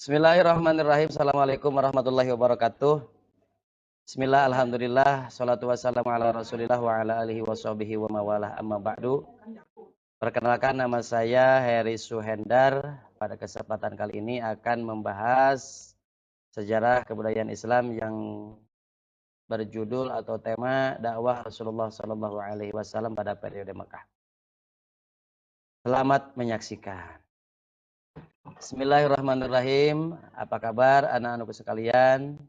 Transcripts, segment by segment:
Bismillahirrahmanirrahim. Assalamualaikum warahmatullahi wabarakatuh. Bismillah, alhamdulillah, salatu wassalamu ala rasulillah wa ala alihi wa sahbihi wa mawalah amma ba'du. Perkenalkan, nama saya Heri Suhendar. Pada kesempatan kali ini akan membahas sejarah kebudayaan Islam yang berjudul atau tema dakwah Rasulullah Shallallahu Alaihi Wasallam pada periode Mekah. Selamat menyaksikan. Bismillahirrahmanirrahim. Apa kabar anak-anakku sekalian?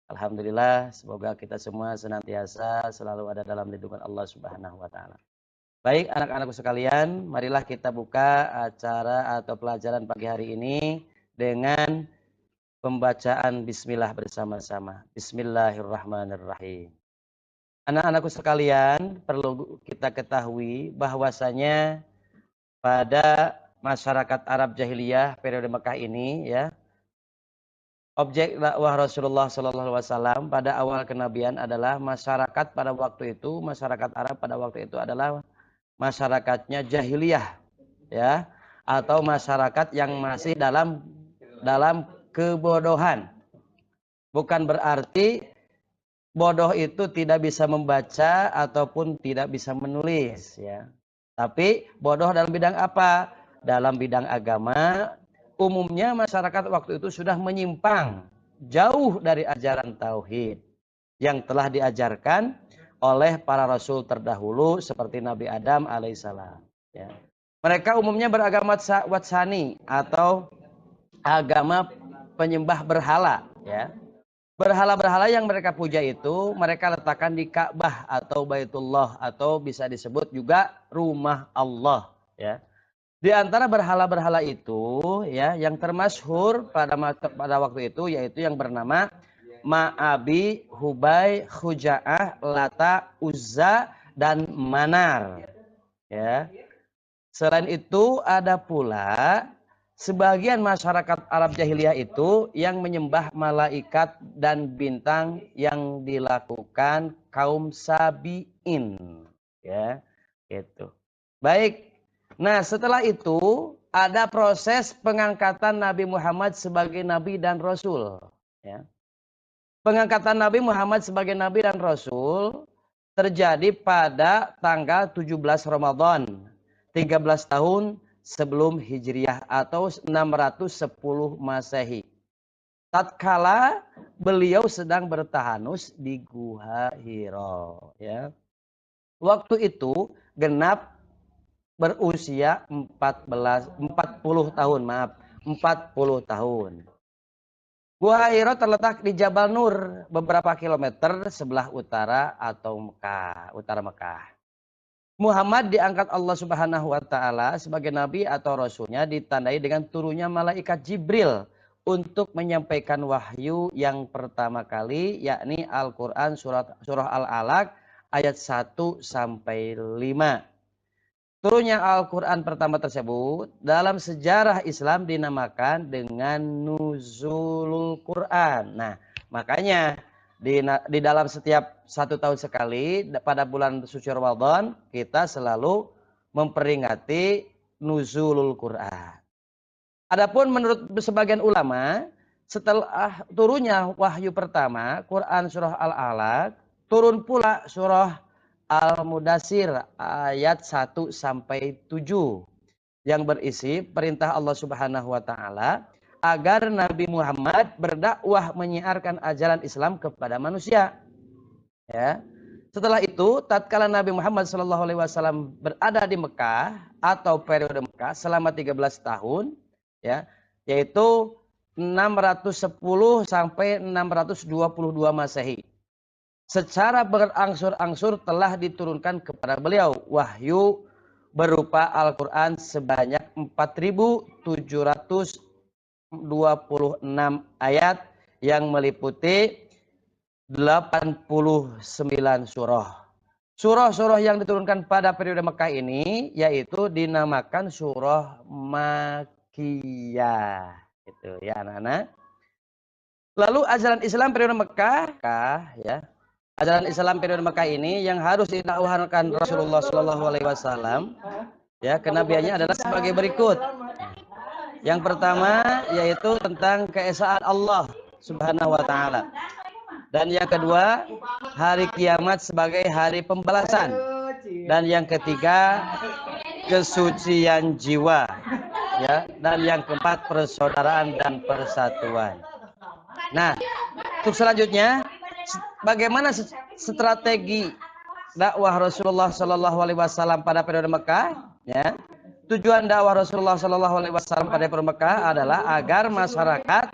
Alhamdulillah, semoga kita semua senantiasa selalu ada dalam lindungan Allah Subhanahu wa taala. Baik, anak-anakku sekalian, marilah kita buka acara atau pelajaran pagi hari ini dengan pembacaan bismillah bersama-sama. Bismillahirrahmanirrahim. Anak-anakku sekalian, perlu kita ketahui bahwasanya pada masyarakat Arab jahiliyah periode Mekah ini, ya, objek dakwah Rasulullah Shallallahu Alaihi Wasallam pada awal kenabian adalah masyarakat pada waktu itu, masyarakat Arab pada waktu itu adalah masyarakatnya jahiliyah, ya, atau masyarakat yang masih dalam kebodohan. Bukan berarti bodoh itu tidak bisa membaca ataupun tidak bisa menulis, ya. Tapi bodoh dalam bidang apa? Dalam bidang agama. Umumnya masyarakat waktu itu sudah menyimpang jauh dari ajaran tauhid yang telah diajarkan oleh para rasul terdahulu seperti Nabi Adam alaihissalam, ya. Mereka umumnya beragama watsani atau agama penyembah berhala, ya. Berhala-berhala yang mereka puja itu mereka letakkan di Ka'bah atau Baitullah atau bisa disebut juga rumah Allah, ya. Di antara berhala-berhala itu, ya, yang termasyhur pada waktu itu yaitu yang bernama Ma'abi, Hubay, Khuja'ah, Lata, Uzza, dan Manar, ya. Selain itu ada pula sebagian masyarakat Arab jahiliyah itu yang menyembah malaikat dan bintang yang dilakukan kaum Sabi'in, ya, gitu. Baik. Nah, setelah itu ada proses pengangkatan Nabi Muhammad sebagai Nabi dan Rasul, ya. Pengangkatan Nabi Muhammad sebagai Nabi dan Rasul terjadi pada tanggal 17 Ramadan, 13 tahun sebelum Hijriah atau 610 Masehi. Tatkala beliau sedang bertahanus di Gua Hiro, ya. Waktu itu genap berusia 40 tahun, 40 tahun. Gua Hiro terletak di Jabal Nur, beberapa kilometer sebelah utara atau utara Mekah. Muhammad diangkat Allah Subhanahu wa taala sebagai nabi atau rasulnya ditandai dengan turunnya malaikat Jibril untuk menyampaikan wahyu yang pertama kali, yakni Al-Qur'an surah Al-Alaq ayat 1 sampai 5. Turunnya Al-Quran pertama tersebut dalam sejarah Islam dinamakan dengan Nuzulul Quran. Nah, makanya di dalam setiap 1 tahun sekali pada bulan suci Ramadan kita selalu memperingati Nuzulul Quran. Adapun menurut sebagian ulama, setelah turunnya wahyu pertama, Quran surah Al-Alaq, turun pula surah Al-Mudassir ayat 1 sampai 7 yang berisi perintah Allah Subhanahu wa taala agar Nabi Muhammad berdakwah menyiarkan ajaran Islam kepada manusia, ya. Setelah itu, tatkala Nabi Muhammad SAW berada di Mekah atau periode Mekah selama 13 tahun, ya, yaitu 610 sampai 622 Masehi. Secara berangsur-angsur telah diturunkan kepada beliau wahyu berupa Al-Quran sebanyak 4.726 ayat yang meliputi 89 surah. Surah-surah yang diturunkan pada periode Mekah ini yaitu dinamakan surah Makkiyah. Itu ya anak-anak. Lalu ajaran Islam periode Mekah, ya. Ajaran Islam periode Mekah ini yang harus didakwahkan Rasulullah Shallallahu Alaihi Wasallam, ya, kenabiannya adalah sebagai berikut. Yang pertama yaitu tentang keesaan Allah Subhanahu wa taala. Dan yang kedua, hari kiamat sebagai hari pembalasan. Dan yang ketiga, kesucian jiwa. Ya, dan yang keempat, persaudaraan dan persatuan. Nah, untuk selanjutnya, bagaimana strategi dakwah Rasulullah Shallallahu Alaihi Wasallam pada periode Mekah? Ya, tujuan dakwah Rasulullah Shallallahu Alaihi Wasallam pada periode Mekah adalah agar masyarakat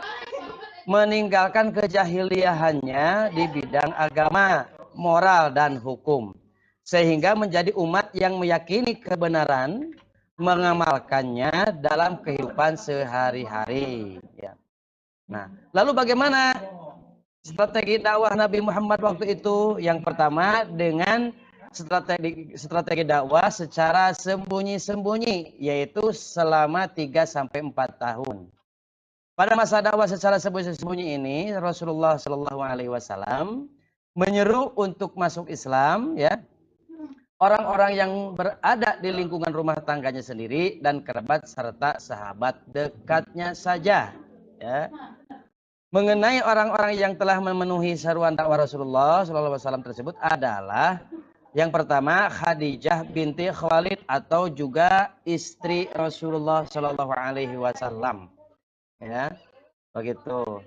meninggalkan kejahiliahannya di bidang agama, moral dan hukum, sehingga menjadi umat yang meyakini kebenaran, mengamalkannya dalam kehidupan sehari-hari. Ya. Nah, lalu bagaimana strategi dakwah Nabi Muhammad waktu itu? Yang pertama dengan strategi dakwah secara sembunyi-sembunyi, yaitu selama 3 sampai 4 tahun. Pada masa dakwah secara sembunyi-sembunyi ini, Rasulullah Shallallahu Alaihi Wasallam menyeru untuk masuk Islam, ya, orang-orang yang berada di lingkungan rumah tangganya sendiri dan kerabat serta sahabat dekatnya saja. Ya. Mengenai orang-orang yang telah memenuhi seruan dakwah Rasulullah SAW tersebut adalah yang pertama Khadijah binti Khalid atau juga istri Rasulullah SAW. Ya, begitu.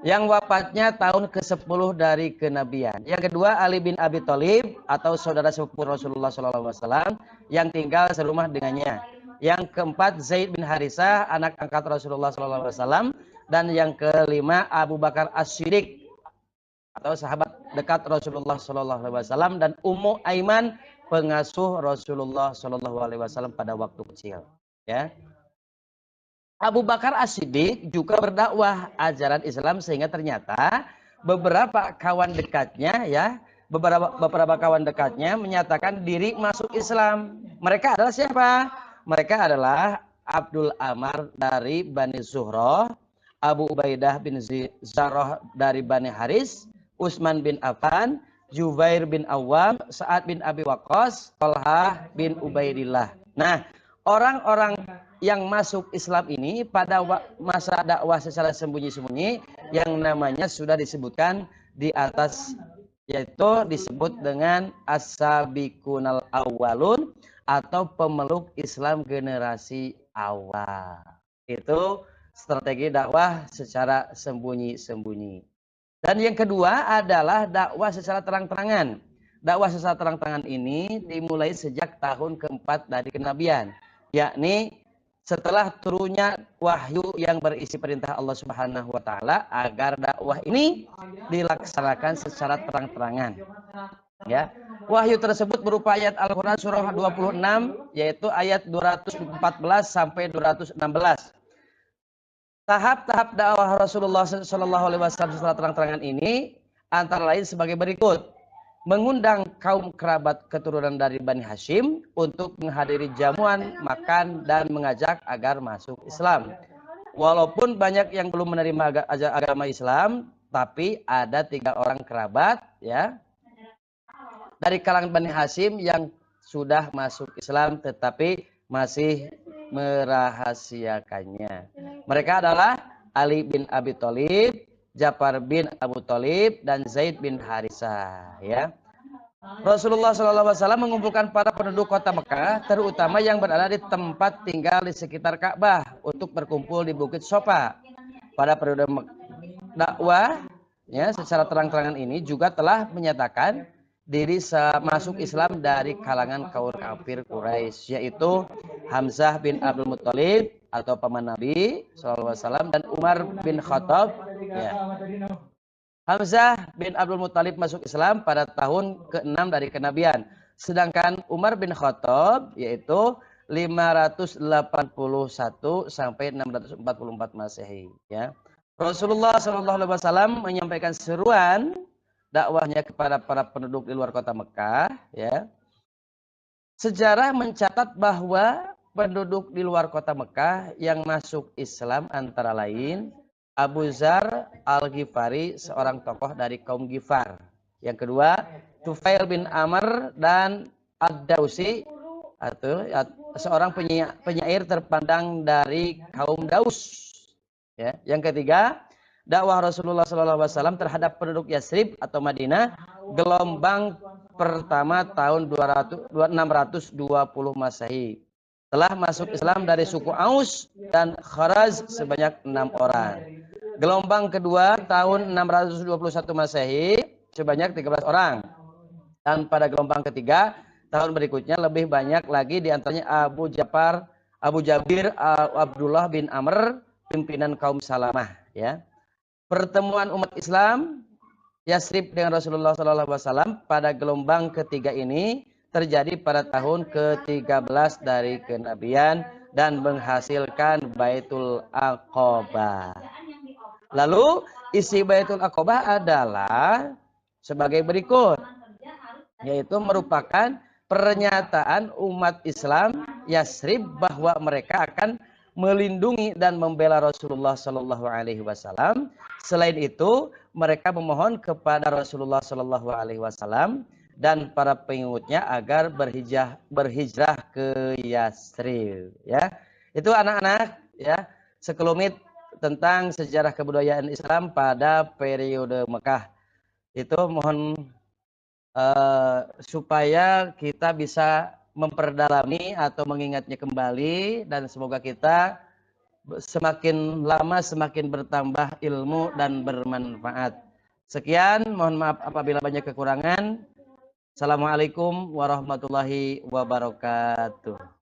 Yang wafatnya tahun ke-10 dari kenabian. Yang kedua Ali bin Abi Thalib atau saudara sepupu Rasulullah SAW yang tinggal serumah dengannya. Yang keempat Zaid bin Harisah anak angkat Rasulullah SAW. Dan yang kelima Abu Bakar As-Siddiq atau sahabat dekat Rasulullah SAW dan Ummu Aiman pengasuh Rasulullah SAW pada waktu kecil. Ya. Abu Bakar As-Siddiq juga berdakwah ajaran Islam sehingga ternyata beberapa kawan dekatnya, ya, beberapa kawan dekatnya menyatakan diri masuk Islam. Mereka adalah siapa? Mereka adalah Abdul Amar dari Bani Zuhroh, Abu Ubaidah bin Zarrah dari Bani Haris, Utsman bin Affan, Jubair bin Awam, Sa'ad bin Abi Waqqas, Talhah bin Ubaidillah. Nah, orang-orang yang masuk Islam ini pada masa dakwah secara sembunyi-sembunyi yang namanya sudah disebutkan di atas, yaitu disebut dengan as-sabiqunal awwalun atau pemeluk Islam generasi awal. Itu strategi dakwah secara sembunyi-sembunyi. Dan yang kedua adalah dakwah secara terang-terangan. Dakwah secara terang-terangan ini dimulai sejak tahun keempat dari kenabian, yakni setelah turunnya wahyu yang berisi perintah Allah Subhanahu wa taala agar dakwah ini dilaksanakan secara terang-terangan. Ya. Wahyu tersebut berupa ayat Al-Qur'an surah 26 yaitu ayat 214 sampai 216. Tahap-tahap dakwah Rasulullah Shallallahu Alaihi Wasallam secara terang-terangan ini antara lain sebagai berikut: mengundang kaum kerabat keturunan dari Bani Hashim untuk menghadiri jamuan, makan, dan mengajak agar masuk Islam. Walaupun banyak yang belum menerima agama Islam, tapi ada 3 orang kerabat, ya, dari kalangan Bani Hashim yang sudah masuk Islam tetapi masih merahasiakannya. Mereka adalah Ali bin Abi Thalib, Ja'far bin Abu Thalib, dan Zaid bin Harisah. Ya. Rasulullah SAW mengumpulkan para penduduk kota Mekah, terutama yang berada di tempat tinggal di sekitar Ka'bah, untuk berkumpul di Bukit Sofa. Pada periode dakwah, ya, secara terang-terangan ini juga telah menyatakan diri masuk Islam dari kalangan kaum kafir Quraisy, yaitu Hamzah bin Abdul Muttalib atau paman Nabi SAW dan Umar bin Khattab. Ya. Hamzah bin Abdul Muttalib masuk Islam pada tahun ke-6 dari kenabian. Sedangkan Umar bin Khattab yaitu 581 sampai 644 Masehi. Ya. Rasulullah SAW menyampaikan seruan dakwahnya kepada para penduduk di luar kota Mekah. Ya. Sejarah mencatat bahwa penduduk di luar kota Mekah yang masuk Islam antara lain Abu Zar Al-Ghifari, seorang tokoh dari kaum Ghifar. Yang kedua, Tufail bin Amr dan Ad-Dausi seorang penyair terpandang dari kaum Daus. Ya. Yang ketiga, dakwah Rasulullah SAW terhadap penduduk Yasrib atau Madinah gelombang pertama tahun 620 Masehi. Telah masuk Islam dari suku Aus dan Kharaz sebanyak 6 orang. Gelombang kedua tahun 621 Masehi sebanyak 13 orang. Dan pada gelombang ketiga tahun berikutnya lebih banyak lagi, diantaranya Abu Jabir Abdullah bin Amr, pimpinan kaum Salamah. Ya. Pertemuan umat Islam Yasrib dengan Rasulullah SAW pada gelombang ketiga ini terjadi pada tahun ke-13 dari kenabian dan menghasilkan Baitul Aqobah. Lalu isi Baitul Aqobah adalah sebagai berikut, yaitu merupakan pernyataan umat Islam Yasrib bahwa mereka akan melindungi dan membela Rasulullah Shallallahu Alaihi Wasallam. Selain itu, mereka memohon kepada Rasulullah Shallallahu Alaihi Wasallam dan para pengikutnya agar berhijrah ke Yasrib. Ya, itu anak-anak ya sekelumit tentang sejarah kebudayaan Islam pada periode Mekah. Itu mohon supaya kita bisa memperdalami atau mengingatnya kembali, dan semoga kita semakin lama semakin bertambah ilmu dan bermanfaat. Sekian, mohon maaf apabila banyak kekurangan. Assalamualaikum warahmatullahi wabarakatuh.